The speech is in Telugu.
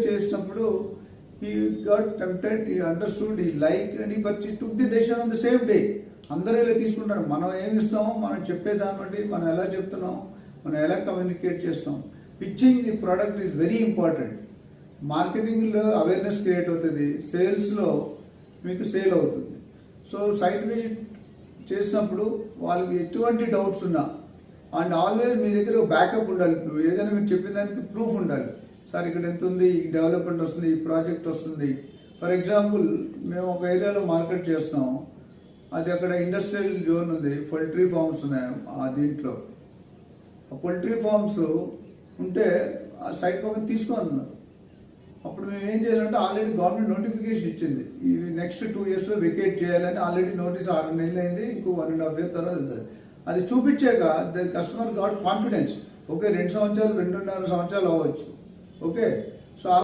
చేసినప్పుడు he got tempted, he understood, he liked, and he took the decision on the same day. అందరూ ఇలా తీసుకుంటారు. మనం ఏమి ఇస్తామో మనం చెప్పేదాన్ని బట్టి మనం ఎలా చెప్తున్నాం, మనం ఎలా కమ్యూనికేట్ చేస్తాం. Pitching the product is very important. మార్కెటింగ్లో అవేర్నెస్ క్రియేట్ అవుతుంది, సేల్స్లో మీకు సేల్ అవుతుంది. సో సైట్ విజిట్ చేసినప్పుడు వాళ్ళకి ఎటువంటి డౌట్స్ ఉన్నా, అండ్ ఆల్వేస్ మీ దగ్గర బ్యాకప్ ఉండాలి. ఏదైనా మీరు చెప్పిన దానికి ప్రూఫ్ ఉండాలి. సార్ ఇక్కడ ఎంత ఉంది, ఈ డెవలప్మెంట్ వస్తుంది, ఈ ప్రాజెక్ట్ వస్తుంది. ఫర్ ఎగ్జాంపుల్ మేము ఒక ఏరియాలో మార్కెట్ చేస్తున్నాం, అది అక్కడ ఇండస్ట్రియల్ జోన్ ఉంది, పౌల్ట్రీ ఫార్మ్స్ ఉన్నాయి. దీంట్లో ఆ పౌల్ట్రీ ఫార్మ్స్ ఉంటే ఆ సైట్ పక్కన తీసుకోనున్నారు. అప్పుడు మేము ఏం చేయాలంటే ఆల్రెడీ గవర్నమెంట్ నోటిఫికేషన్ ఇచ్చింది, ఇవి నెక్స్ట్ 2 yearsలో వెకేట్ చేయాలని. ఆల్రెడీ నోటీస్ 6 నెలలు అయింది, ఇంకో 1.5 years తర్వాత వెళ్తుంది. అది చూపించాక the customer got confidence. Okay, 2 సంవత్సరాలు 2.5 సంవత్సరాలు అవ్వచ్చు. Okay, so